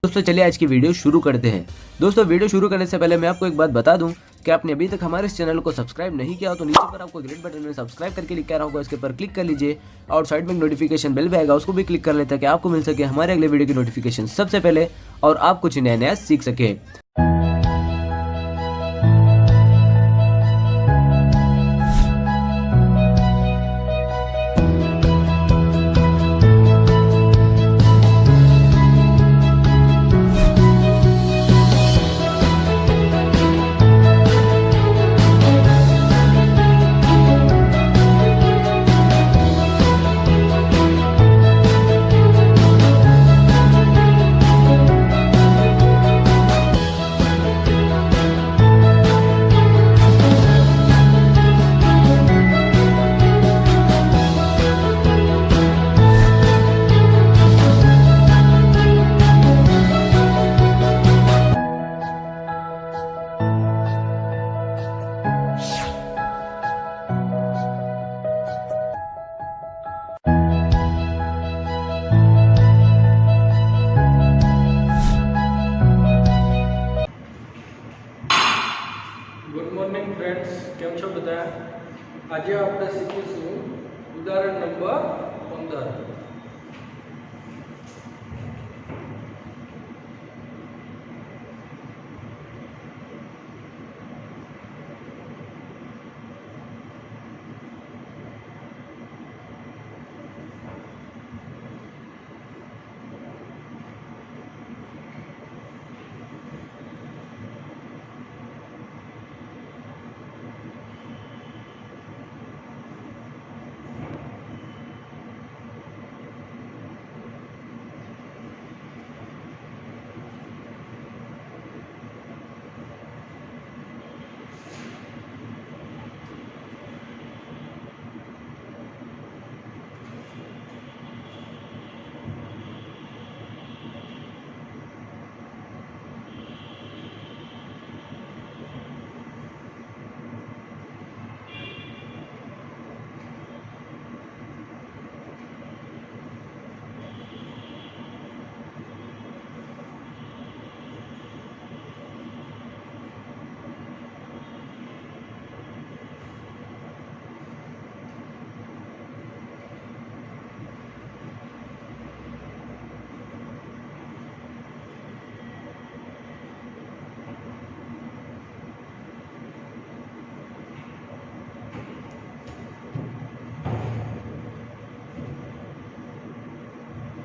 दोस्तों चलिए आज की वीडियो शुरू करते हैं। दोस्तों वीडियो शुरू करने से पहले मैं आपको एक बात बता दूं कि आपने अभी तक हमारे इस चैनल को सब्सक्राइब नहीं किया हो तो नीचे पर आपको ग्रीन बटन में सब्सक्राइब करके लिखा रहा होगा, इसके पर क्लिक कर लीजिए और साइड में नोटिफिकेशन बेल भी आएगा, उसको भी क्लिक कर लें ताकि आपको मिल सके हमारे अगले वीडियो की नोटिफिकेशन सबसे पहले और आप कुछ नया नया सीख सके। गुड मॉर्निंग फ्रेंड्स, केम छो बधा? आज આપણે શીખીશું ઉદાહરણ નંબર 15।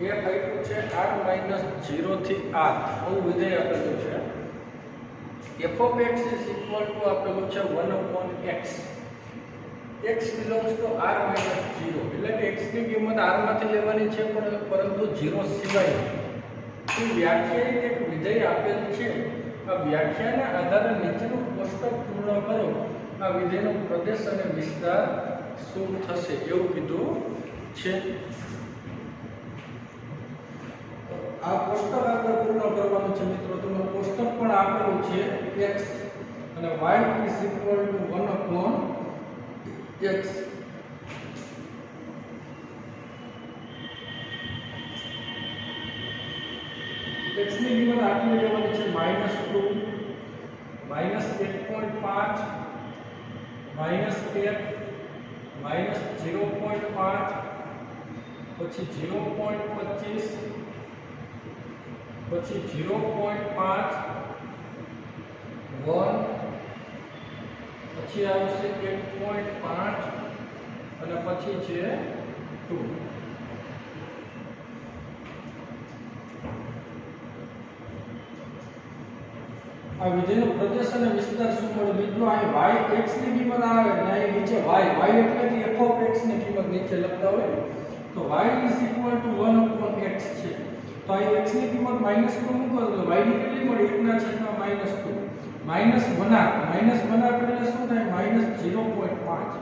एक આપ્યું છે r-0 થી r એવું વિધેય આપેલું છે। f of x is equal to આપેલું છે 1/x। x belongs to r-0 એટલે કે x ની કિંમત r માંથી લેવાની છે પરંતુ 0 સિવાય। તો વ્યાખ્યાયિત એક વિધેય આપેલ છે, આ વ્યાખ્યાના આધારે નીચેનું કોષ્ટક પૂર્ણ કરો, આ વિધેયનો પ્રદેશ અને વિસ્તાર શું થશે એવું કીધું છે। આ કોષ્ટક આપણે પૂર્ણ કરવાનું છે મિત્રો। તમને કોષ્ટક પણ આપેલું છે x અને y is equal to 1/x। x ની કિંમત આટલી લેવાની છે -2 -1.5 -1 -0.5 પછી 0.25 પછી 0.5 1 પછી આવશે 1.5 અને પછી છે 2। આ વિધેયનો પ્રદેશ અને વિસ્તાર શું મળે મિત્રો? આ y x ની કિંમત આવે અને અહીં નીચે y એટલે કે f of x ની કિંમત નીચે લખતા હોય તો y is equal to 1/x છે। तो आई x ની કિંમત -2 મૂકો તો y ની કેટલી મળી? 1/2 -1 એટલે શું થાય? -0.5।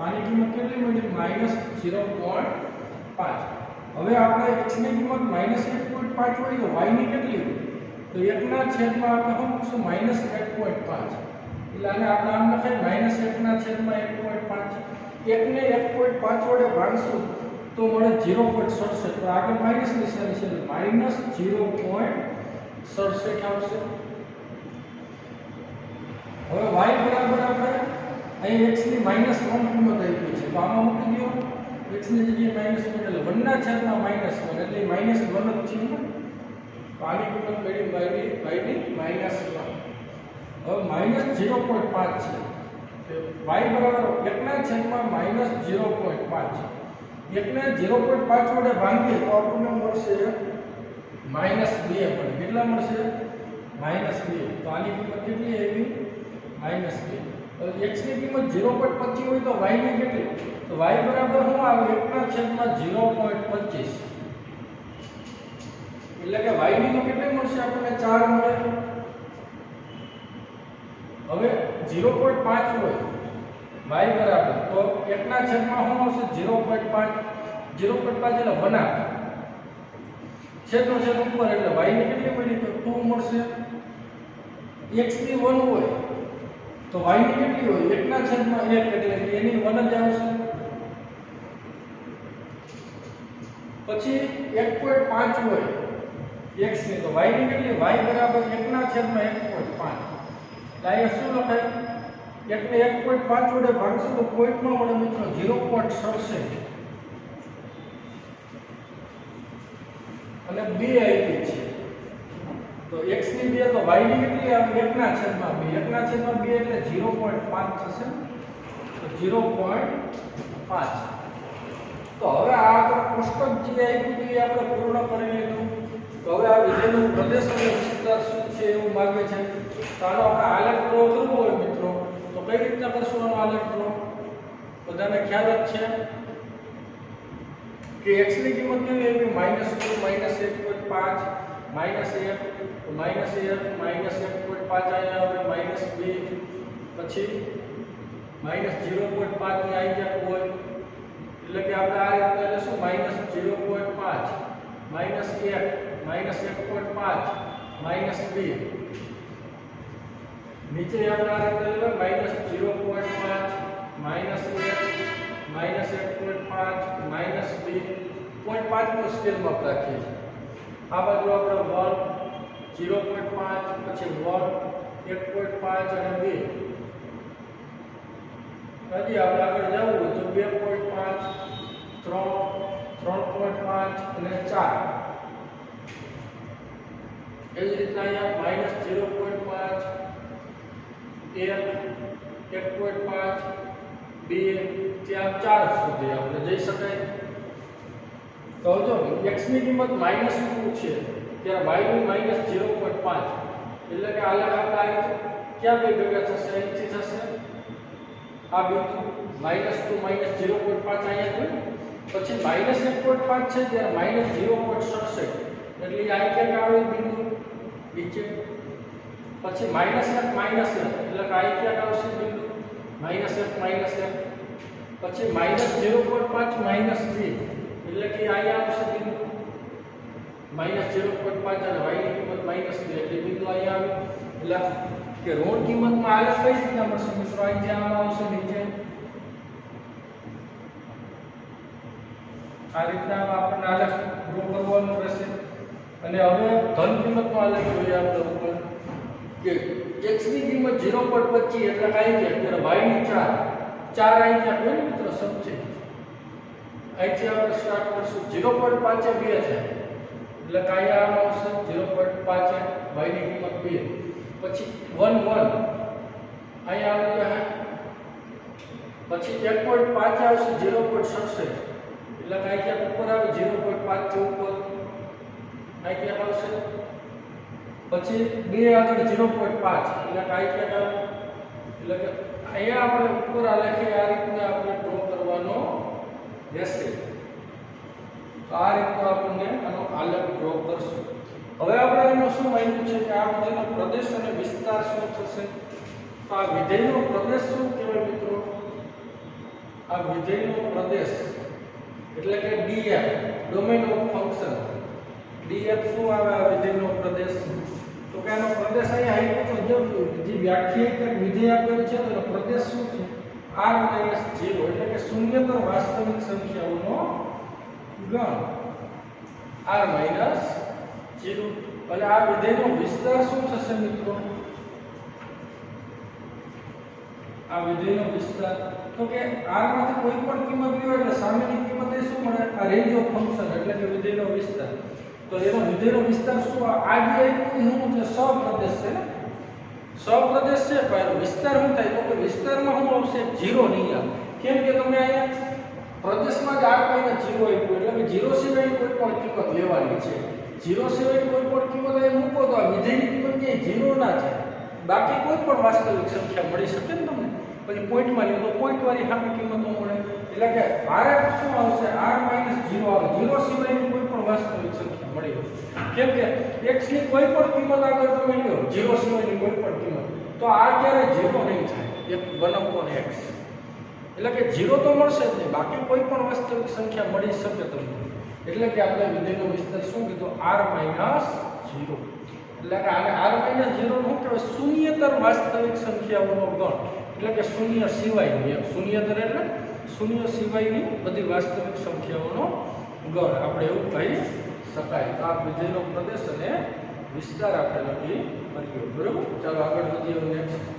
આની કિંમત કેટલી મળી? -0.5। હવે આપણે x ની કિંમત -1.5 હોય તો y ની કેટલી હોય? તો 1/માં આપણે શું મૂકશું? -1.5। એટલે આને આપણે આમ લખાય -1/1.5। 1 ને 1.5 વડે ભાગશું તો મળે 0.67। તો આગળ માઈનસ નિશાની છે, -0.67। 67 આવશે। હવે y બરાબર આપણે અહીં x ની -1 કિંમત આપી છે, તો આમાં મૂકી દો x ની જગ્યાએ -1 એટલે 1 ના છેદમાં -1 એટલે -1 જ છે ને, તો આની કિંમત મળી y ની -1। હવે -0.5 છે, તો y બરાબર 1 ના છેદમાં -0.5 1 ને 0.5 વડે ભાંગીએ તો આપણને મળશે -2 પણ કેટલા મળશે -2, તો આની કિંમત કેટલી આવી -2। હવે x ની કિંમત 0.25 હોય તો y ની કેટલી, તો y બરાબર શું આવે 1 ના છેદમાં 0.25 એટલે કે y ની તો કેટલી મળશે આપણને 4 મળે। હવે 0.5 હોય y બરાબર તો 1 ના છેદમાં શું આવશે 0.5 એટલે 1 છેદનો છેદ ઉપર એટલે y ની કેટલી મળી તો 2 મળશે। x ની 1 હોય તો y ની કેટલી હોય 1 ના છેદમાં 1 એટલે એની 1 જ આવશે। પછી 1.5 હોય x ની તો y ની કેટલી y બરાબર 1 ના છેદમાં 1.5 એટલે અહીંયા શું લખાય 1 ને 1.5 વડે ભાગશું તો પોઈન્ટમાં મળે મિત્રો 0.67 અને 2 આપી છે, તો x ની 2 તો y ની કેટલી આવે 1 ના છેદમાં 2 1 ના છેદમાં 2 એટલે 0.5 થશે, તો 0.5। તો હવે આ આપણે કોષ્ટક જે આપ્યું એ આપણે પૂર્ણ કરી લીધું। તો હવે આ વિધેયનો પ્રદેશ અને વિસ્તાર શું છે એવું માંગે છે, તો આનો આપણે આલેખ ડ્રો કરવો હોય મિત્રો તો કઈ રીતના કરશું આનો આલેખ ડ્રો, બધાને ખ્યાલ જ છે કે x ની કિંમત કેવી આવી -2 -1.5 -1 તો -1 -1.5 અહીંયા આવે -2 પછી -0.5 ની આવી જાય હોય એટલે કે આપણે આ રીતે લેશું -0.5 -1 -1.5 -2 નીચે આપણે આ રીતે લેવા -0.5 -1 -1.5 -2 0.5 નો સ્કેલ માં રાખીએ છીએ। આ બાજુ આપણે 1 0.5 પછી 1 1.5 અને 2 હજી આપણે આગળ જવું હોય તો 2.5 3 3.5 અને 4 એ જ રીતના અહીંયા -0.5 1 1.5 2 ત્યાં 4 સુધી આપણે જઈ શકાય। તો જો x ની કિંમત -2 છે ત્યારે y ની -0.5 એટલે કે આલેખ આપણે ક્યાં બે ભેગા થશે અહીંથી થશે આ બિંદુ -2 -0.5 અહીંયા ગયું પછી -1.5 છે ત્યારે -0.67 એટલે આ ક્યાં આવે બિંદુ નીચે પછી -1 એટલે કે આ ક્યાં આવશે બિંદુ -1 પછી -0.5 -3 એટલે કે અહીંયા આવશે બિંદુ -0.5 અને y ની કિંમત -2 એટલે બિંદુ અહીંયા આવે એટલે કે ઋણ કિંમતમાં આલેખ કઈ રીતના મળશે મિત્રો અહીંયા આમાં આવશે નીચે આ રીતના આપણને આલેખ ડ્રો કરવાનો રહેશે। અને હવે ધન કિંમતનો આલેખ જોઈએ આપણે ઉપર કે x ની કિંમત 0.25 એટલે કાઈ છે ત્યારે y ની 4 અહીંયા કોઈ મિત્રો સમજે અહીંથી આપણે સ્ટાર્ટ કરશું 0.5 એ 2 છે એટલે કાઈ આમ આવશે 0.5 y ની કિંમત 2 પછી 1 1 અહીંયા આવી જાય પછી 1.5 આવશે 0.67 એટલે કાઈ ક્યાં ઉપર આવે 0.5 થી ઉપર આ ક્યાં આવશે પછી 2 આગળ 0.5 એટલે કાઈ ક્યાં આવે એટલે કે અહીંયા આપણે ઉપર આલેખે આ રીતના આપણે ડ્રો કરવાનો રહેશે। તો આ રીતનો આપણને આનો આલેખ ડ્રો કરશું। હવે આપણે એનો શું માન્યું છે કે આ વિધેયનો પ્રદેશ અને વિસ્તાર શું થશે, તો આ વિધેયનો પ્રદેશ શું કહેવાય મિત્રો, આ વિધેયનો પ્રદેશ એટલે કે df domain of function df શું આવે આ વિધેયનો પ્રદેશ, તો કે આનો પ્રદેશ અહીંયા આપ્યો તો જે વ્યાખ્યાયિત વિધેય આપેલું છે તો પ્રદેશ શું છે r - 0 એટલે કે શૂન્યતર વાસ્તવિક સંખ્યાઓનો ગણ r - 0 0 એટલે આ વિધેયનો વિસ્તાર શું થશે મિત્રો? આ વિધેયનો વિસ્તાર તો કે r માંથી કોઈ પણ કિંમત લ્યો એટલે સામેની કિંમત એ શું મળે? આ રેન્જ ઓફ ફંક્શન એટલે કે વિધેયનો વિસ્તાર. તો એનો વિધેયનો વિસ્તાર શું? આ જે આપ્યું છે સપ્રદેશ છે ને, સપ્રદેશ છે પણ એનો વિસ્તાર શું થાય? તો કે વિસ્તારમાં શું આવશે? 0 નહીં આવે. કેમ કે તમે અહીંયા પ્રદેશમાં જ r - 0 આપ્યું એટલે કે 0 સિવાયની કોઈ પણ કિંમત લેવાની છે. 0 સિવાયની કોઈ પણ કિંમત અહીં મૂકો તો આ વિધેયની કિંમત ક્યાંય 0 ના થાય. બાકી કોઈ પણ વાસ્તવિક સંખ્યા મળી શકે ને તમને. પછી પોઈન્ટમાં લ્યો તો પોઈન્ટ વાળી સામે કિંમતો મળે. એટલે કે r શું આવશે? r - 0 આવે. 0 સિવાયની કોઈ પણ વાસ્તવિક સંખ્યા મળી હોય. કેમ કે x ની કોઈ પણ કિંમત આગળ તમે લ્યો 0 સિવાયની કોઈ પણ કિંમત તો આ ક્યારે 0 નહીં થાય. 1/x એટલે કે 0 તો મળશે જ નહીં. બાકી કોઈ પણ વાસ્તવિક સંખ્યા મળી શકે તમને. એટલે કે આપણે વિધેયનો વિસ્તાર શું કીધું? r - 0. એટલે કે આને r - 0 નું કહેવાય શૂન્યતર વાસ્તવિક સંખ્યાઓનો ગણ. એટલે કે શૂન્ય સિવાયની, શૂન્યતર એટલે શૂન્ય સિવાયની બધી વાસ્તવિક સંખ્યાઓનો ગણ આપણે એવું કહી શકાય. તો આ વિધેયનો પ્રદેશ અને વિસ્તાર આપણે લખી મળ્યો. બરોબર, ચાલો આગળ વધીએ. નેક્સ્ટ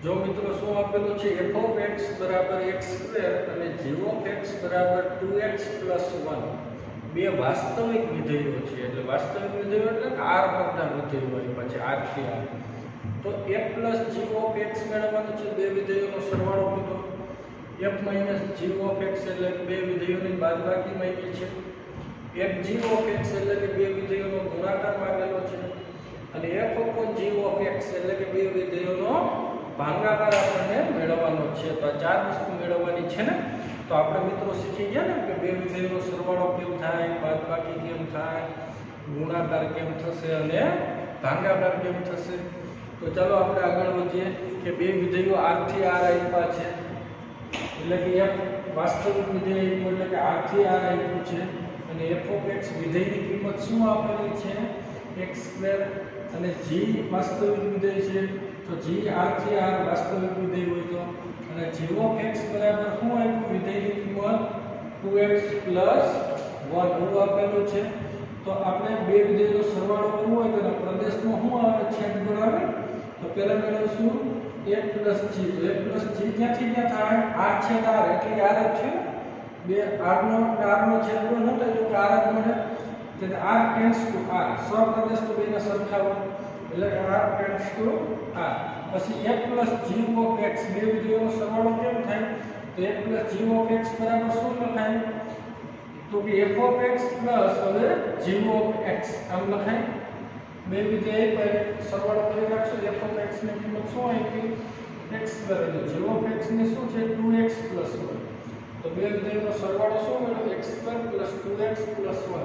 જો મિત્રો શું આપેલું છે? f of x બરાબર x² અને g of x બરાબર 2x + 1 બે વાસ્તવિક વિધેયો છે. એટલે વાસ્તવિક વિધેયો એટલે કે r કરતા વિધેયો હોય પછી r થી r. તો f + g of x મેળવવાનું છે. બે વિધેયોનો સરવાળો કીધો. f - g of x એટલે બે વિધેયોની બાદબાકી માંગી છે. f g of x એટલે કે બે વિધેયોનો ગુણાકાર માંગેલો છે. અને f upon g of x એટલે કે બે વિધેયોનો ભાગાકાર આપણને મેળવવાનો છે. તો આ ચાર વસ્તુ મેળવવાની છે ને. તો આપણે મિત્રો શીખી ગયા ને કે બે વિધેયોનો સરવાળો કેમ થાય, બાદબાકી કેમ થાય, ગુણાકાર કેમ થશે અને ભાગાકાર કેમ થશે. તો ચાલો આપણે આગળ વધીએ કે બે વિધેયો r થી r આપ્યા છે. એટલે કે f વાસ્તવિક વિધેય આપ્યું એટલે કે r થી r આપ્યું છે. અને f of x વિધેયની કિંમત શું આપેલી છે? x² અને g વાસ્તવિક વિધેય છે. તો g r થી r વાસ્તવિક વિધેય હોય તો અને g of x બરાબર શું આપ્યું? વિધેયની કિંમત 2x + 1 એવું આપેલું છે. તો આપણે બે વિધેયનો સરવાળો કરવો હોય તો પ્રદેશમાં શું આવે? છેદગુણ આવે. તો પહેલા મેળવશું a + g. તો a + g ક્યાંથી ક્યાં થાય? r છેદ r એટલે r જ છે. બે r નો છેદગુણ શું થાય? તો કે r જ મળે. એટલે r ટેન્ડ્સ ટુ r. સપ્રદેશ તો બેના સરખા હોય એટલે r ટેન્ડ્સ ટુ r. પછી a + g of x બે વિધેયોનો સરવાળો કેમ થાય? તો a + g of x બરાબર શું લખાય? તો तो कि f of x प्लस હવે g of x આમ લખાય બે વિધેય પર સરવાળો કરી નાખશો f of x ની કિંમત શું આવી x સ્ક્વેર એટલે g of x ની શું છે 2x 1 તો બે વિધેયનો સરવાળો શું મળ્યો x સ્ક્વેર 2x 1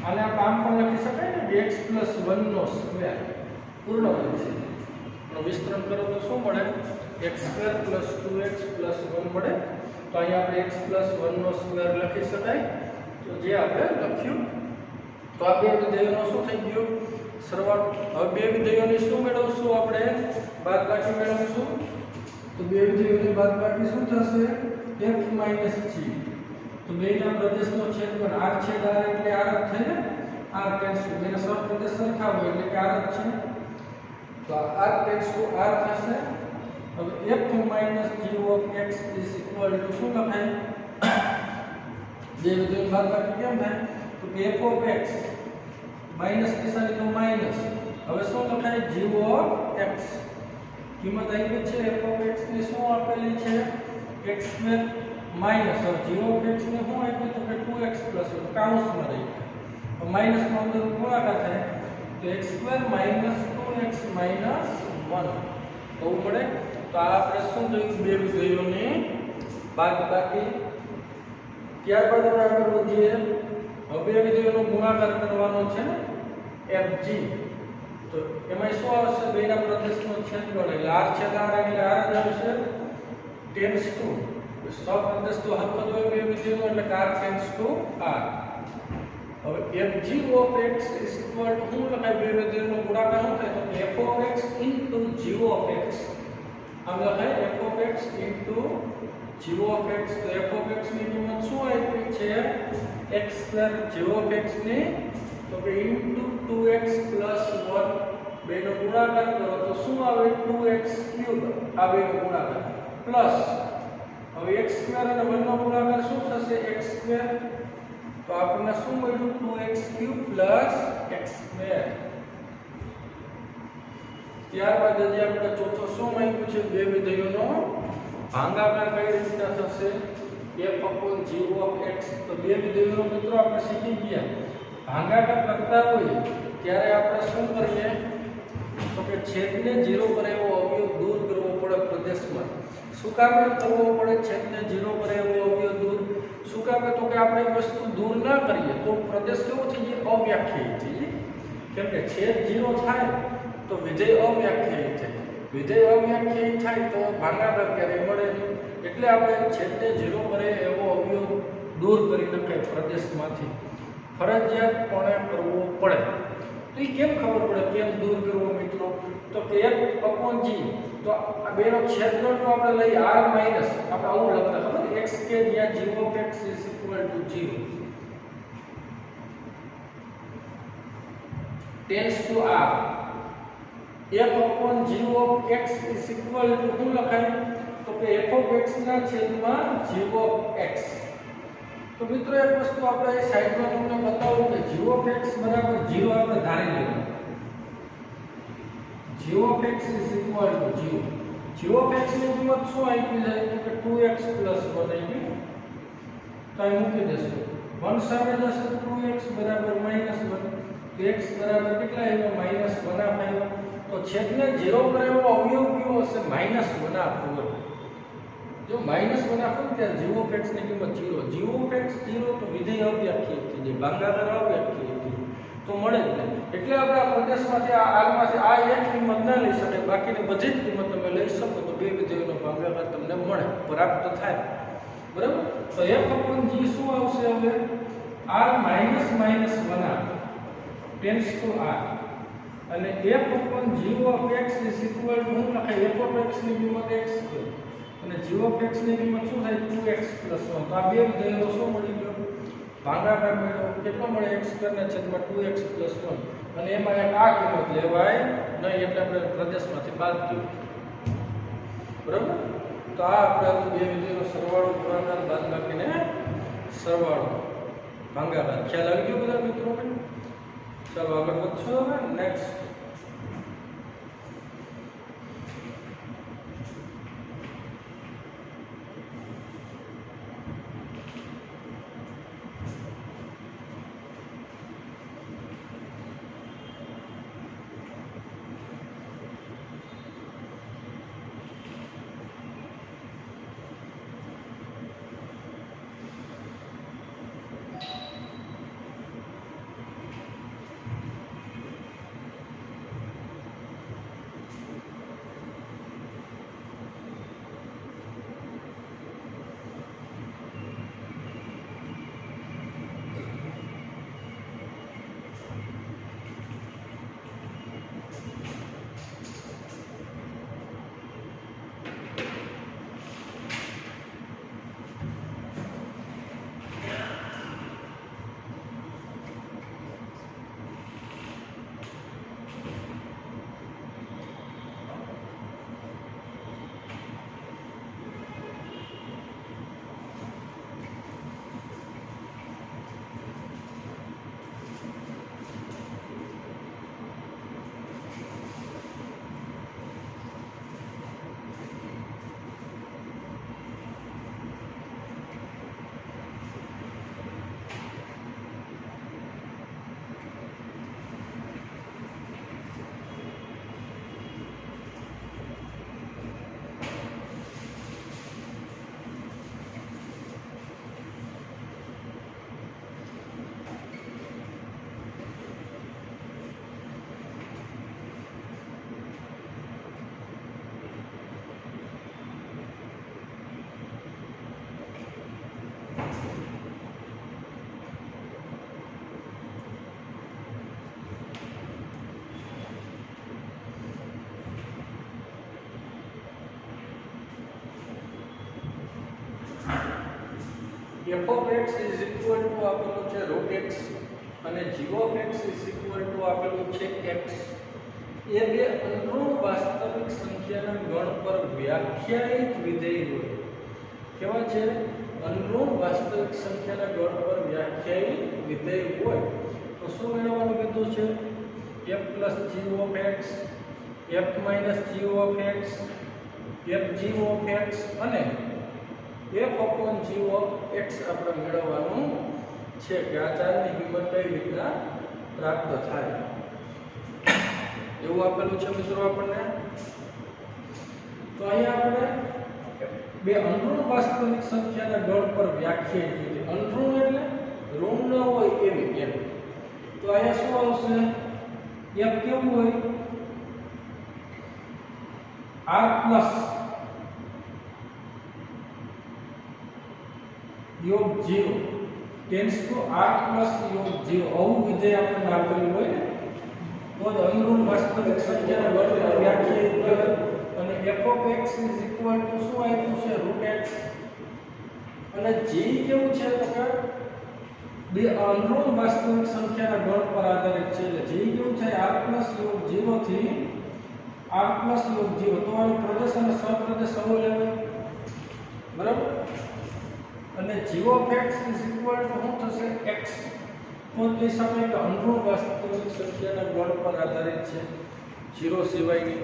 આને આપણે આમ પણ લખી શકાય ને x 1 નો સ્ક્વેર પૂર્ણ વિધેય નો વિસ્તરણ કરો તો શું મળે x સ્ક્વેર 2x 1 મળે તો અહીં આપણે x 1 નો સ્ક્વેર લખી શકાય તો જે આપણે લખ્યું તો આ બે વિધેયોનો શું થઈ ગયો સરવાળો હવે બે વિધેયોની શું મેળવશું આપણે બાદબાકી મેળવશું તો બે વિધેયોની બાદબાકી શું થશે f - g તો બેના પ્રદેશનો છેદગુણ r છેદ r એટલે r જ થાય ને r ટેન્ડ્સ ટુ બેના સહપ્રદેશ સરખા હોય એટલે કે r જ છે તો r ટેન્ડ્સ ટુ r થશે હવે f - g of x = શું લખાય જે વિધેય બાદબાકી કેમ થાય તો કે f of x માઈનસ નિશાની તો માઈનસ હવે શું લખાય g of x કિંમત આપી છે f of x ની શું આપેલી છે x સ્ક્વેર માઈનસ હવે g of x ને શું આપ્યું તો કે 2x 1 કૌંસમાં રહી તો માઈનસ નો અંદર ગુણાકાર થાય તો x square minus 2x minus 1 તો મળે તો આ આપણે શું જોયું બે વિધેયોની બાદબાકી ત્યારબાદ આપણે આગળ વધીએ હવે બે વિધેયોનો ગુણાકાર કરવાનો છે ને fg તો એમાં શું આવશે બેના પ્રદેશનો છેદગુણ એટલે r છેદ r એટલે r જ આવશે ટેન્ડ્સ ટુ સહપ્રદેશ તો હરકત હોય બે વિધેયોનો એટલે r ટેન્ડ્સ ટુ r હવે fg of x શું લખાય બે વિધેયોનો ગુણાકાર શું થાય તો f of x g of x આમ લખાય f of x g of x તો f of x ની કિંમત શું આપી છે x square g of x ની તો કે * 2x 1 બેનો ગુણાકાર કરો તો શું આવે 2x ક્યુબ આ બેનો ગુણાકાર પ્લસ હવે x સ્ક્વેર અને 1 નો ગુણાકાર શું થશે x સ્ક્વેર તો આપણને શું મળ્યું 2x ક્યુબ x સ્ક્વેર ત્યારબાદ જે આપણે ચોથો શું માંગ્યું છે બે વિધેયોનો ભાગાકાર કઈ રીતે થશે f upon g of x તો બે વિધેયોનો મિત્રો આપણે શીખી ગયા ભાગાકાર કરતા હોય ત્યારે આપણે શું કરીએ તો કે છેદને 0 પર એવો અવયવ દૂર કરવો પડે પ્રદેશમાં શું કામ કરવો પડે છેદને 0 પર એવો અવયવ દૂર શું કામ તો કે આપણે એક વસ્તુ દૂર ના કરીએ તો પ્રદેશ કેવો થઈ જાય અવ્યાખ્યાયિત થઈ જાય કેમ કે છેદ 0 થાય તો વિધેય અવ્યાખ્યાયિત થાય વિધેય અવ્યાખ્યાયિત થાય તો ભાગાકાર ક્યારેય મળે નહીં એટલે આપણે છેદને 0 પર એવો અવયવ દૂર કરી નખાય પ્રદેશમાંથી ફરજિયાતપણે કરવો પડે તો એ કેમ ખબર પડે કેમ દૂર કરવો મિત્રો તો કે f upon g તો આ બેનો છેદગુણ તો આપણે લઈ r માઈનસ આપણે આવું લખતા ખબર x કે જ્યાં g of x = 0 tends to r f upon g of x = શું લખાય તો કે f of x ના છેદમાં g of x તો મિત્રો એક વસ્તુ આપણે સાઈડમાં તમને બતાવું કે g of x બરાબર 0 આપણે ધારી લેવું g of x = 0 g of x ની કિંમત શું આપી જાય તો કે 2x 1 આવી તો અહીં મૂકી દેશું 1 સામે જશે તો 2x બરાબર -1 તો x બરાબર કેટલા આવ્યો -1 આવ્યો તો છેદને 0 પર એવો અવયવ કયો હશે -1 આપવો જો -1 આપો ત્યારે g of x ની કિંમત 0 g of x 0 તો વિધેય અવ્યાખ્યાયિત થઈ જાય ભાગાકાર અવ્યાખ્યાયિત તો મળે જ નહીં એટલે આપણે આ પ્રદેશમાંથી આ r માંથી આ એક કિંમત ના લઈ શકાય બાકીની બધી જ કિંમત તમે લઈ શકો તો બે વિધેયોનો ભાગાકાર તમને મળે પ્રાપ્ત થાય બરાબર તો f upon g શું આવશે હવે r -1 tends to r અને f upon g of x = હું લખાય f of x ની કિંમત x છે અને g of x ની કિંમત શું થાય 2x 1 તો આ બે વિધેયો શું મળી ગયો ભાગાકાર મેળવો કેટલો મળે x² ના છેદમાં 2x 1 અને એમાં એક આ કિંમત લેવાય નહીં એટલે આપણે પ્રદેશમાંથી બાદ કર્યું બરાબર તો આ આપણે બે વિધેયોનો સરવાળો ગુણાકાર બાદબાકીને સરવાળો ભાગાકાર ખ્યાલ આવી ગયો બધા મિત્રો ચાલો આગળ વધશું હવે next F of x is equal to આપેલું છે રૂટ એક્સ અને G of x is equal to આપેલું છે એક્સ. એ બે અનુરૂપ વાસ્તવિક સંખ્યાના ગણ પર વ્યાખ્યાયિત વિધેય હોય. કેવા છે? અનુરૂપ વાસ્તવિક સંખ્યાના ગણ પર વ્યાખ્યાયિત વિધેય હોય તો શું મેળવવાનું કીધું છે? f plus g of x, f minus g of x, f g of x અને f upon g of x આપણે મેળવવાનું છે કે આ ચારની કિંમત કઈ રીતના પ્રાપ્ત થાય એવું આપેલું છે મિત્રો આપણને. તો અહીંયા આપણે બે અનુરૂપ વાસ્તવિક સંખ્યાના ગણ પર વ્યાખ્યાયિત છે. અનુરૂપ એટલે ઋણ ન હોય એવી એમ. તો અહીંયા શું આવશે? f કેવું હોય? r પ્લસ યોગ 0 ટેન્ડ્સ ટુ r પ્લસ યોગ 0 આવું વિધેય આપણને આપેલું હોય ને તો જ અનુરૂપ વાસ્તવિક સંખ્યાના ગણ પર વ્યાખ્યાયિત કરે. અને f of x is equal to શું આપ્યું છે? Root x. અને g કેવું છે? તો કે બે અનુરૂપ વાસ્તવિક સંખ્યાના ગણ પર આધારિત છે. એટલે g કેવું છે? r પ્લસ યોગ 0 થી r પ્લસ યોગ 0. તો આનો પ્રદેશ અને સપ્રદેશ આવો લેવાય. બરાબર? અને g of x is equal to શું થશે? x. તો તે સમયે કે અનુરૂપ વાસ્તવિક સંખ્યાના ગણ પર આધારિત છે. 0 સિવાયની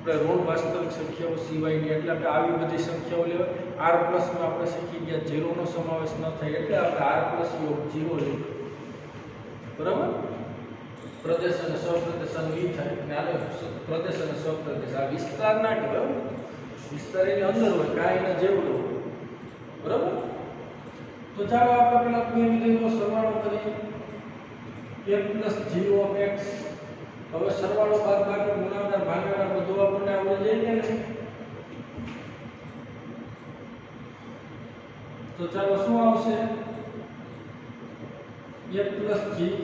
આપણે ઋણ વાસ્તવિક સંખ્યાઓ સિવાયની એટલે આપણે આવી બધી સંખ્યાઓ લેવાય. r પ્લસમાં આપણે શીખી ગયા 0 નો સમાવેશ ન થાય એટલે આપણે r પ્લસ યોગ 0 લઈએ. બરાબર? પ્રદેશ અને સપ્રદેશ ઈ થાય અને આને પ્રદેશ અને સપ્રદેશ આ વિસ્તાર ના કહેવાય. વિસ્તાર એની અંદર હોય કાંઈ એના જેવું હોય. બરાબર? તો ચાલો આપણે પેલા બે વિધેયનો સરવાળો કરીએ. f plus g of x. હવે સરવાળો બાદબાકી ગુણાકાર ભાગાકાર બધું આપણને આવડી જાય કે નહીં? તો ચાલો શું આવશે? f પ્લસ જી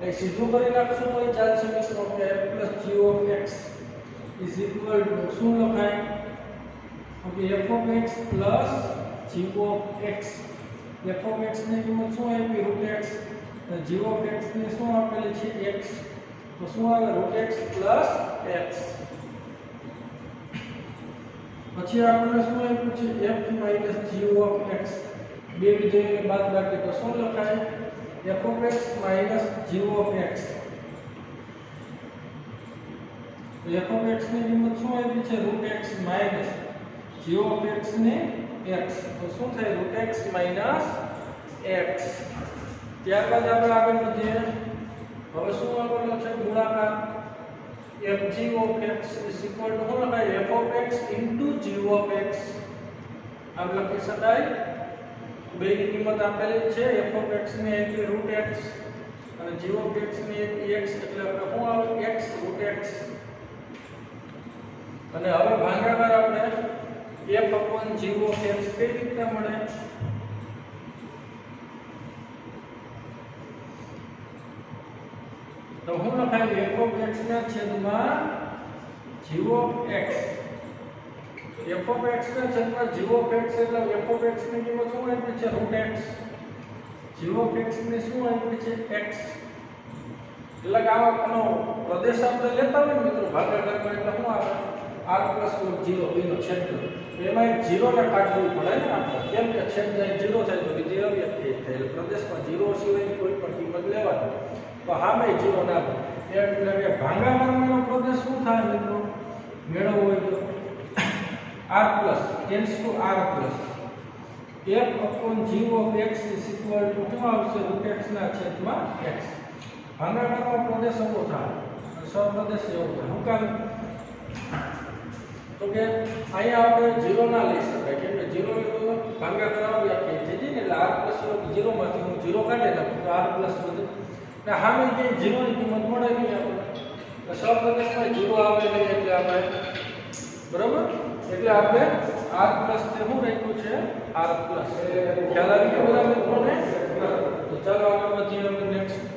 એ સીધું કરી નાખશું તો ચાલશે મિત્રો કે f plus g of x is equal to શું લખાય? Okay f of x plus g of x. f of x ની કિંમત શું આપી? Root x. અને g of x ને શું આપેલી છે? x. તો શું આવે? Root x plus x. પછી આપણને શું આપ્યું છે? f minus g of x. બે વિધેયોને બાદબાકી તો શું લખાય? f of x minus g of x. તો f of x ની કિંમત શું આપી છે? Root x minus g of x ને x. તો શું થાય? Root x minus x. ત્યારબાદ આપણે આગળ વધીએ. હવે શું આવવાનો છે? ગુણાકાર. fg of x is equal to શું લખાય? f of x into g of x. આમ લખી શકાય. બેની કિંમત આપેલી છે. f of x ને આપી રૂટ x અને g of x ને આપી x એટલે આપણે શું આવે? x root x. અને હવે ભાગાકાર આપણે f upon g of x કઈ રીતે મળે? તો હું લખાય f of x ના છેદમાં g of x. f of x ના છેદમાં g of x એટલે f of x ની કિંમત શું આપી છે? Root x. g of x ને શું આપી છે? x. એટલે કે આનો પ્રદેશ આપણે લેતા હોય મિત્રો ભાગાકારમાં એટલે શું આવે? r પ્લસ 0 એનો છેદ. એમાં એક 0 ને કાઢવું પડે ને આપણે. કેમ કે છેદ જાય 0 થાય તો વિધેય અવ્યાખ્યાયિત થાય. એટલે પ્રદેશમાં 0 સિવાયની કોઈ પણ કિંમત લેવાની તો હામે 0 ના થાય. એટલે કે ભાગાકારનો પ્રદેશ શું થાય મિત્રો? મેળવવો હોય તો r plus tends to r plus f upon g of x is equal to શું આવશે? રૂટ x ના છેદમાં x. ભાગાકારનો પ્રદેશ એવો થાય અને સપ્રદેશ એવો થાય. શું કામ? તો કે અહીંયા આપણે 0 ના લઈ શકાય કેમ કે 0 એટલે ભાગાકાર વ્યાખ્યાયિત થઈ જાય ને એટલે r પ્લસ 0 માંથી હું 0 કાઢી નાખું તો r પ્લસ વધે. ને સામે જે 0 ની કિંમત મળે નહીં આપણે. સપ્રદેશમાં 0 આવે નહીં એટલે આપણે બરાબર એટલે આપણે r પ્લસ તે શું રાખ્યું છે? r plus. ખ્યાલ આવી ગયો બધા મિત્રોને? તો ચાલો આગળ વધીએ હવે નેક્સ્ટ.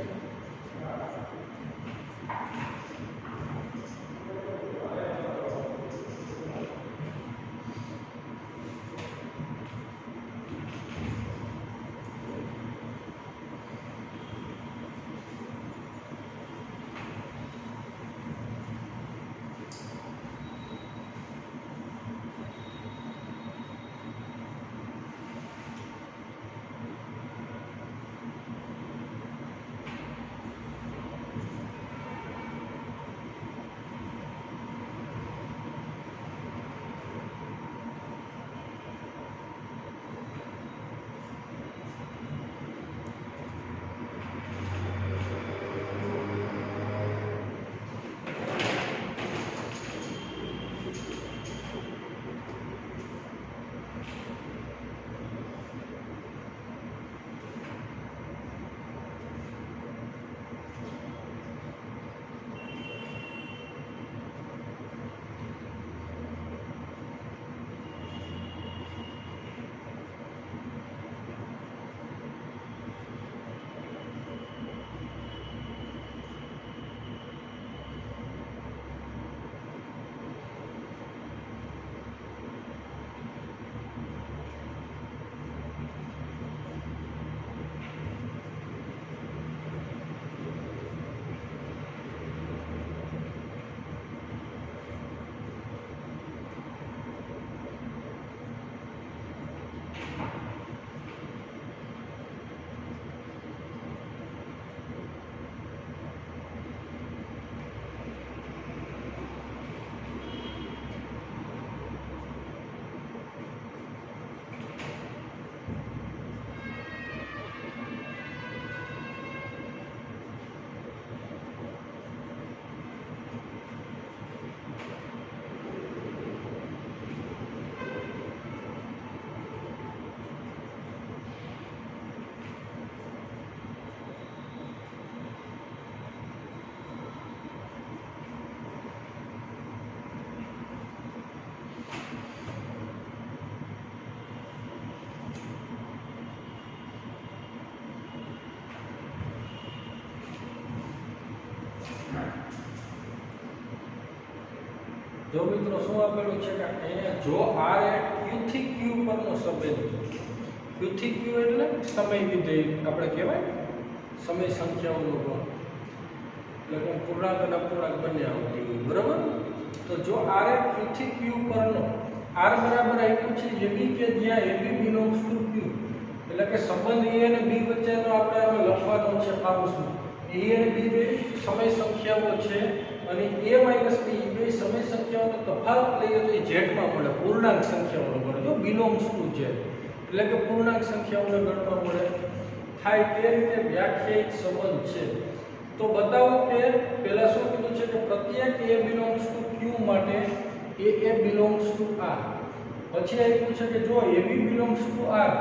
જો મિત્રો શું આપેલું છે કે અહીંયા જો r એ q થી q પરનો સંબંધ, q થી q એટલે સમય વિધેય આપણે કહેવાય, સમય સંખ્યાઓનો ગુણ, એટલે કે પૂર્ણાંક અને અપૂર્ણાંક બંને આવતી હોય, બરાબર. તો જો r એ q થી q પરનો r બરાબર આપ્યું છે ab કે જ્યાં ab belongs to q, એટલે કે સંબંધ a અને b વચ્ચેનો આપણે હવે લખવાનો છે કાઉન્સમાં. a અને b બે સમય સંખ્યાઓ છે અને a b બે સમય સંખ્યાઓનો તફાવત લઈએ તો એ z માં મળે, પૂર્ણાંક સંખ્યાઓનો મળે. જો belongs to z એટલે કે પૂર્ણાંક સંખ્યાઓને ગણવા મળે થાય તે રીતે વ્યાખ્યાયિત સંબંધ છે. તો બતાવો કે પહેલા શું કીધું છે કે પ્રત્યેક a belongs to q માટે a belongs to r. પછી આપ્યું છે કે જો ab belongs to r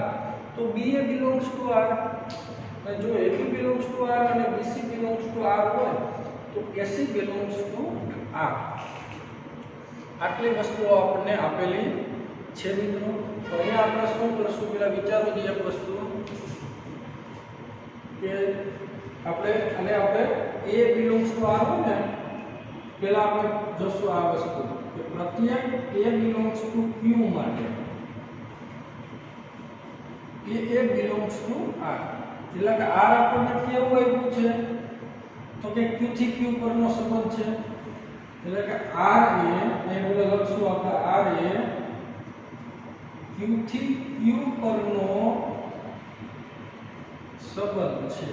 તો ba belongs to r, અને જો ab belongs to r અને bc belongs to r હોય તો ac belongs to r. આટલી વસ્તુઓ આપણને આપેલી છે મિત્રો. તો અહીંયા આપણે શું કરશું, પેલા વિચારો જે એક વસ્તુ કે આપણે a belongs to r હોય ને, પહેલા આપણે જોશું આ વસ્તુ કે પ્રત્યેક a belongs to q માટે a belongs to r, એટલે કે r આપણને કેવું આપ્યું છે તો કે q થી q પરનો સંબંધ છે, એટલે કે r એ અહીં બોલે લખશું આપણે r એ q થી q પરનો સંબંધ છે.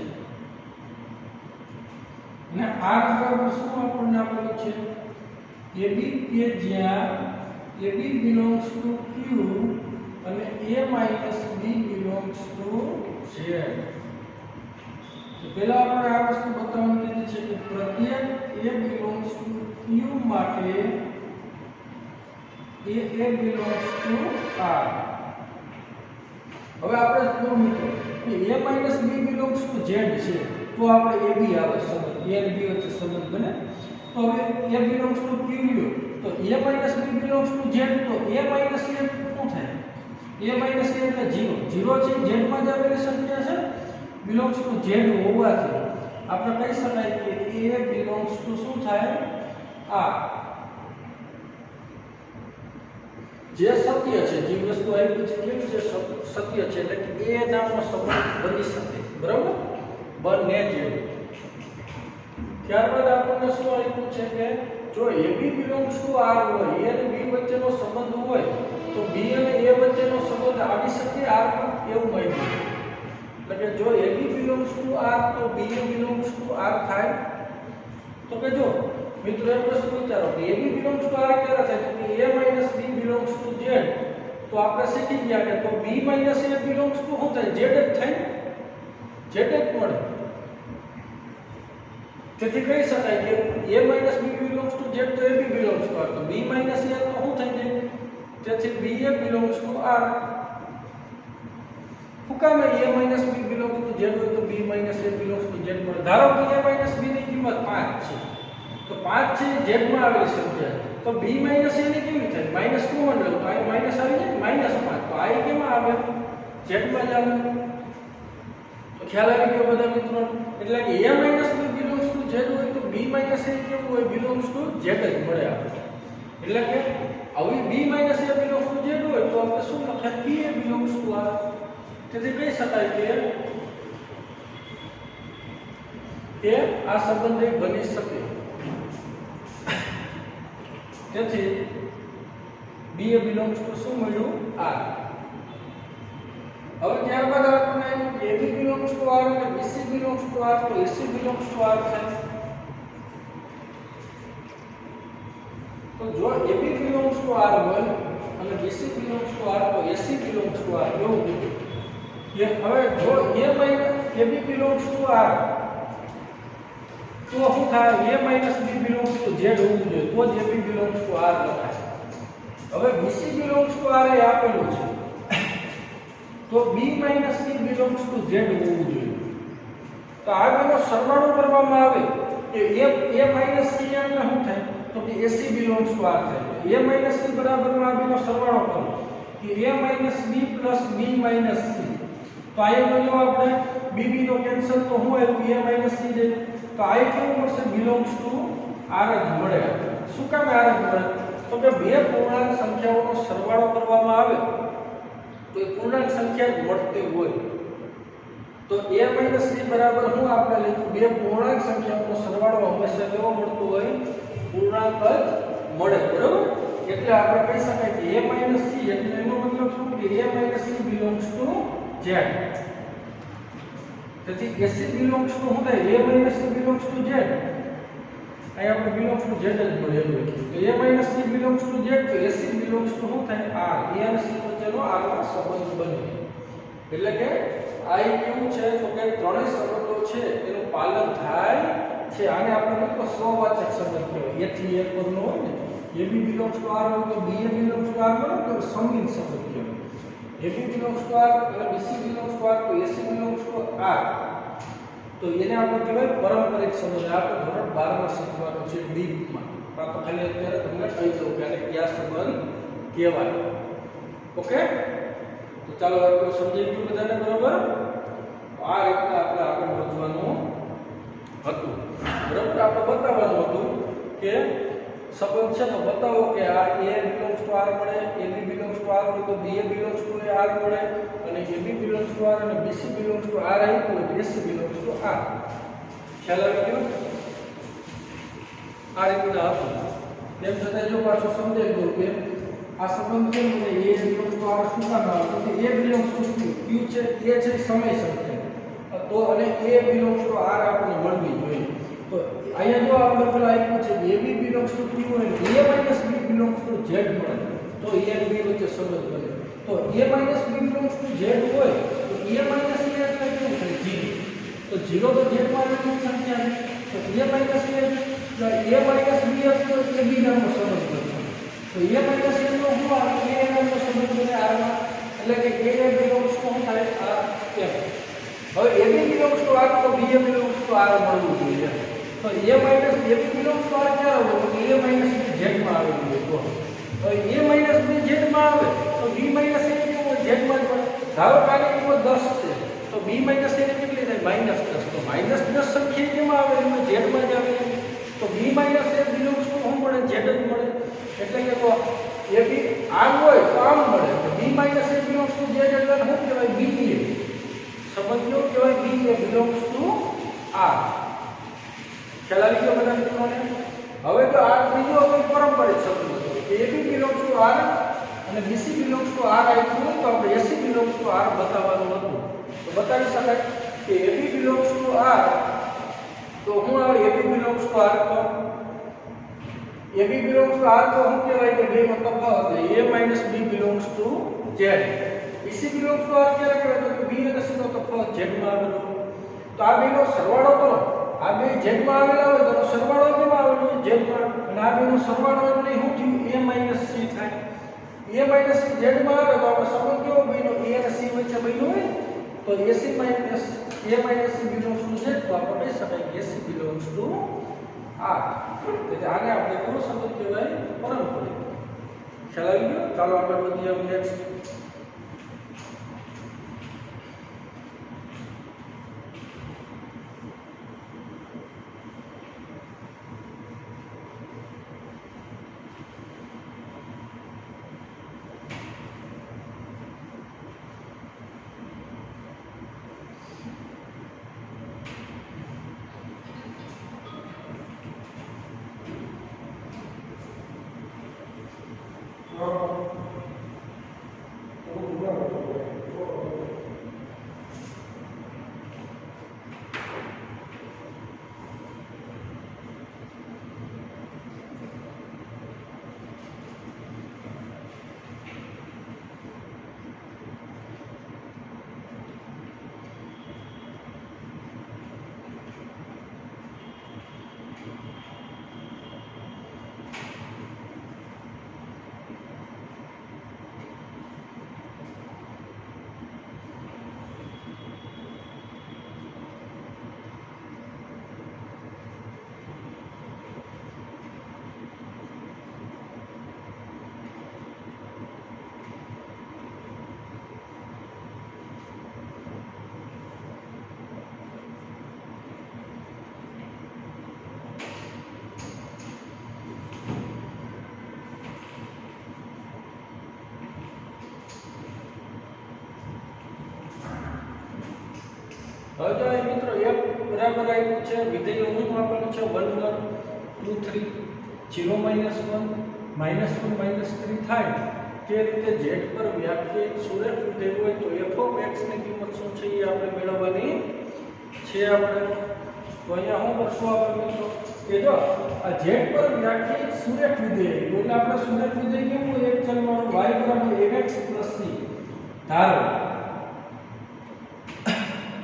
અને r બરાબર શું આપણને આપેલું છે ab કે જ્યાં ab belongs to q અને a b belongs to z. તો પહેલા આપણે આ વસ્તુ બતાવવાની લીધી છે કે પ્રત્યેક a belongs to q માટે a belongs to r. હવે આપણે જો મિત્રો કે a b belongs to z છે તો આપણે ab આવે સંબંધ, a અને b વચ્ચે સંબંધ બને. તો હવે a belongs to q લ્યો તો a b belongs to z, તો a શું થાય, a એટલે 0 છે, z માં જ આવેલી સંખ્યા છે, belongs to z હોવાથી આપણે કહી શકાય કે a belongs to શું થાય r. જે સત્ય છે, જે વસ્તુ આવી છે કેવી છે, સત્ય છે, એટલે કે a નામનો સંબંધ બની શકે, બરાબર, બને છે. ત્યારબાદ આપણને શું આપ્યું છે કે જો ab belongs to r હોય, a અને b વચ્ચેનો સંબંધ હોય તો b અને a વચ્ચેનો સંબંધ આવી શકે r માં, એવું માન્યું. એટલે કે જો ab belongs to r તો ba belongs to r થાય. તો કે જો મિત્રો એક વસ્તુ વિચારો કે ab belongs to r ક્યારે થાય તો કે a b belongs to z. તો આપણે શીખી ગયા કે તો b a belongs to શું થાય, z જ થાય, z જ મળે. તેથી કહી શકાય કે a b belongs to z તો ab belongs to r, તો b a તો શું થઈ જાય, તેથી ba belongs to r. શું કામ a b belongs to z હોય તો b a belongs to z મળે. ધારો કે a b ની કિંમત 5 છે તો 5 છે z માં આવેલી સંખ્યા, તો b a ની કેવી થાય, માઈનસ કોમન લો તો આ માઈનસ આવી જાય, -5, તો આ કેમાં આવે, z માં જ આવે. તો ખ્યાલ આવી ગયો બધા મિત્રો. એટલે કે a b belongs to z હોય તો b a કેવું હોય, belongs to z જ મળે આપણે. એટલે કે આવી b a belongs to z હોય તો આપણે શું લખાય, ba belongs to r. તેથી કહી શકાય કે આ સંબંધ બની શકે. તેથી ba belongs to શું મળ્યું, r. હવે ત્યારબાદ આપણને ab belongs to r અને bc belongs to r, તો ac belongs to r થાય. તો જો ab belongs to r હોય અને bc belongs to r તો ac belongs to r, એવું કીધું. કે હવે જો ab belongs to r તો શું થાય, a b belongs to z હોવું જોઈએ, તો જ ab belongs to r લખાય. હવે bc belongs to r એ આપેલું છે તો b c belongs to z હોવું જોઈએ. તો આ બેનો સરવાળો કરવામાં આવે કે a c એટલે શું થાય તો કે ac belongs to r થાય. a c બરાબરમાં આ બેનો સરવાળો કરો કે a b plus b minus c. તો આ જો આપણે bb નો કેન્સલ તો શું આવ્યું, a c છે. તો આ કેવું મળશે, belongs to r જ મળે. શું કામ r જ મળે, તો કે બે પૂર્ણાંક સંખ્યાઓનો સરવાળો કરવામાં આવે તો એ પૂર્ણાંક સંખ્યા જ મળતી હોય તો a - c બરાબર હું આપણે લખ્યું બે પૂર્ણાંક સંખ્યાઓનો સરવાળો હંમેશા કેવો મળતો હોય પૂર્ણાંક જ મળે બરોબર એટલે આપણે કહી શકાય કે a - c એટલે એનો મતલબ શું કે a - c belongs to z તેથી ac belongs to શું થાય a - c belongs to z અહીંયા આપણે belongs to z જ મળેલું તો a - c belongs to z તો ac belongs to શું થાય r a અને c વચ્ચેનો r નો સંબંધ બને એટલે કે આ કેવું છે તો કે ત્રણેય સંબંધો છે એનું પાલન થાય છે આને આપણે કહો સ્વવાચક સંબંધ કહેવાય a થી a પરનો હોય ને ab belongs to r હોય તો ba belongs to r હોય તો સંબંધ સંબંધ કહેવાય ab belongs to r અને bc belongs to r તો ac belongs to r તો એને આપણે કહેવાય પારંપરિક સંબંધ આપણે ધોરણ 12 માં શીખવાનું છે ડીપમાં આ તો ખાલી અત્યારે તમને કહી દઉં કે આને કયા સંબંધ કહેવાય ઓકે તો ચાલો આપણે સમજી ગયું બધાને બરોબર આ રીતના આપણે આગળ વધવાનું હતું બરોબર આપણે બતાવવાનું હતું કે સંબંધ છે તો બતાવો કે આ a belongs to r મળે ab belongs to r હોય તો ba belongs to r મળે અને ab belongs to r અને bc belongs to r આપ્યું હોય તો ac belongs to r ખ્યાલ આવી ગયો આ રીતના હતું તેમ છતાં જો પાછો સમજાઈ ગયું કે આ સંબંધ કેમ છે a belongs to r શું કામ આવે તો a belongs to q છે a છે સમય સંખ્યા તો અને a belongs to r આપણે મળવી જોઈએ તો અહીંયા જો આપણે પેલા આપ્યું છે ab belongs to q અને a - b belongs to z મળે તો a અને b વચ્ચે સંબંધ બને તો a - b belongs to z હોય તો a - a એટલે કેવું થાય 0 તો 0 તો z માં આવેલી સંખ્યા છે તો a - a એટલે a - b એટલે ab નામનો સંબંધ બને તો a - a નો હું આવે a નામનો સંબંધ બને r માં એટલે કે a belongs to શું થાય r કેમ હવે ab belongs to r તો b belongs to r મળવું જોઈએ તો a - ab belongs to r ક્યાં આવે તો a - b z માં આવેલું હોય તો હવે a - b z માં આવે તો b - a કેવું z માં જ ધારો કે આની કિંમત 10 છે તો b - a ની કેટલી થાય -10 તો -10 સંખ્યા કેમાં આવે એમાં z માં જ આવે તો b - a belongs to શું મળે z જ મળે એટલે કે તો ab આમ હોય તો આમ મળે તો b - a belongs to z એટલે શું કહેવાય b a સમજો કહેવાય b a belongs to r ખ્યાલ આવી ગયો બધા મિત્રોને હવે તો આ બીજો કોઈ પારંપરિક સંબંધ છે ab belongs to r અને bc belongs to r આપ્યું હોય તો આપણે ac belongs to r બતાવવાનું હતું તો બતાવી શકાય કે ab belongs to r તો હું આવે ab belongs to r તો ab belongs to r તો શું કહેવાય કે બેનો તફાવત a - b belongs to z bc belongs to r ક્યારે કહેવાય તો b અને c નો તફાવત z માં આવેલો તો આ બેનો સરવાળો કરો આ બે z માં આવેલા હોય તો સરવાળો કેમાં આવેલો z માં અને આ બેનો સરવાળો એટલે શું થયું a - c થાય a - c z માં આવે તો આપણે સંબંધ કેવો બન્યો a અને c વચ્ચે બન્યો હોય તો ac - a - c belongs to z તો આપણે કહી શકાય કે ac belongs to r એટલે આને આપણે કેવો સંબંધ કહેવાય પારંપરિક ખ્યાલ આવી ગયો ચાલો આગળ વધીએ નેક્સ્ટ હવે જો અહીં મિત્રો f બરાબર આવ્યું છે વિધેય શું આપેલું છે 1 1 2 3 0 -1 -1 -3 થાય તે રીતે z પર વ્યાખ્યાયિત સુરેખ વિધેય હોય તો f(x) ની કિંમત શું છે એ આપણે મેળવવાની છે આપણે તો અહીંયા શું કરશું આપણે મિત્રો કે જો આ z પર વ્યાખ્યાયિત સુરેખ વિધેય એટલે આપણે સુરેખ વિધેય કેવું એક ચલવાળું y = mx + c ધારો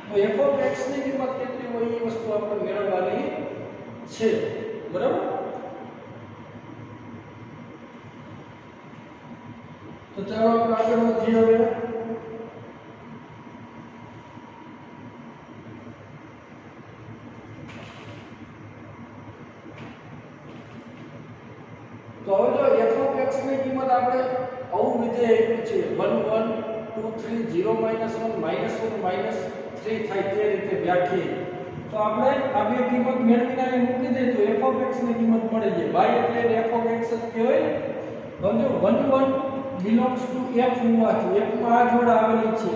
તો f(x) ની કિંમત કેટલી હોય એ વસ્તુ આપણે મેળવવાની છે બરાબર તો ચાલો આપણે આગળ વધીએ હવે તો હવે જો f(x) ની કિંમત આપણે આવું વિધેય આપ્યું છે 1 1 2 3 0 -1 -1 -3 થાય તે રીતે વ્યાખ્યાયિત તો આપણે આ બે કિંમત મેળવીને અહીં મૂકી દઈએ તો f(x) ની કિંમત મળી જાય y એટલે f(x) જ કહેવાય સમજો 1 1 belongs to f હોવાથી f માં આ જોડ આવેલી છે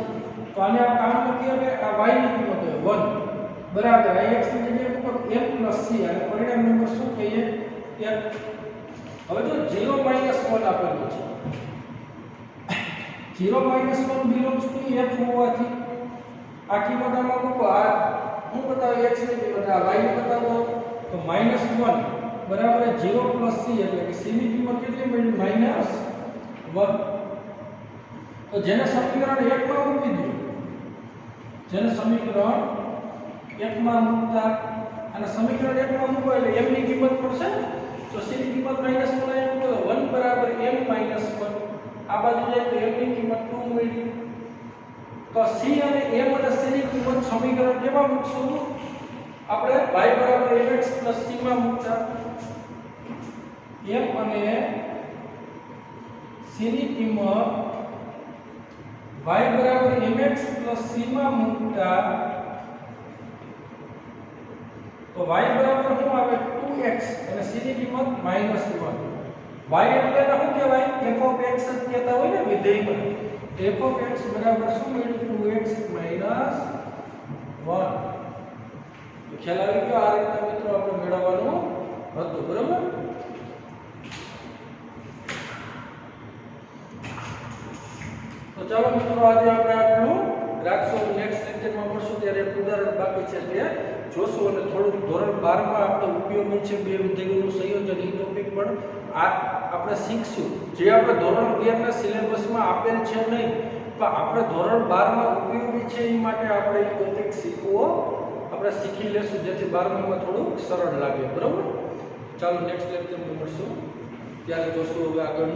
તો આને આ કામ લખીએ કે આ y ની કિંમત હોય 1 બરાબર આ x ની જગ્યાએ ઉપર f + c અને પરિણામ નંબર શું કહીએ f હવે જો 0 - 1 આપેલું છે 0 - 1 belongs to f હોવાથી આ કિંમત આમાં મૂકો આ હું બતાવું x ની કિંમત આ y ની બતાવો તો -1 બરાબર 0 + c એટલે કે c ની કિંમત કેટલી મળી -1 તો જેને સમીકરણ 1 માં મૂકી દો જેને સમીકરણ 1 માં મૂકતા અને સમીકરણ 1 માં મૂકો એટલે m ની કિંમત પડશે તો c ની કિંમત -1 આવે તો 1 બરાબર m - 1 આ બાજુ જાય તો m ની કિંમત 2 મળી તો c અને m અને c ની કિંમત સમીકરણ કેમાં મૂકશું આપણે y બરાબર mx + c માં મૂકતા m અને c ની કિંમત y બરાબર mx + c માં મૂકતા તો y બરાબર શું આવે 2x અને c ની કિંમત -1 y એટલે શું કહેવાય f(x) જ કહેતા હોય ને વિધેયમાં f(x) બરાબર શું મળ્યું 2x - 1 તો ખ્યાલ આવી ગયો આ રીતે મિત્રો આપણે મેળવવાનું હતું બરાબર તો ચાલો મિત્રો આજે આપણે આટલું રાખશું નેક્સ્ટ લેક્ચરમાં મળશું ત્યારે એક ઉદાહરણ બાકી છે તે જોશું અને થોડુંક ધોરણ 12 માં આપણે ઉપયોગી છે બે વિધેયોનું સંયોજન એ ટોપિક પણ આપણે શીખશું જે આપણે ધોરણ 12 ના સિલેબસમાં આપેલ છે નહીં પણ આપણે ધોરણ 12 માં ઉપયોગી છે એ માટે આપણે એ ટોપિક શીખવો આપણે શીખી લેશું જેથી 12 માં થોડું સરળ લાગે બરાબર ચાલો નેક્સ્ટ લેક્ચરમાં મળશું ત્યારે જોશું હવે આગળ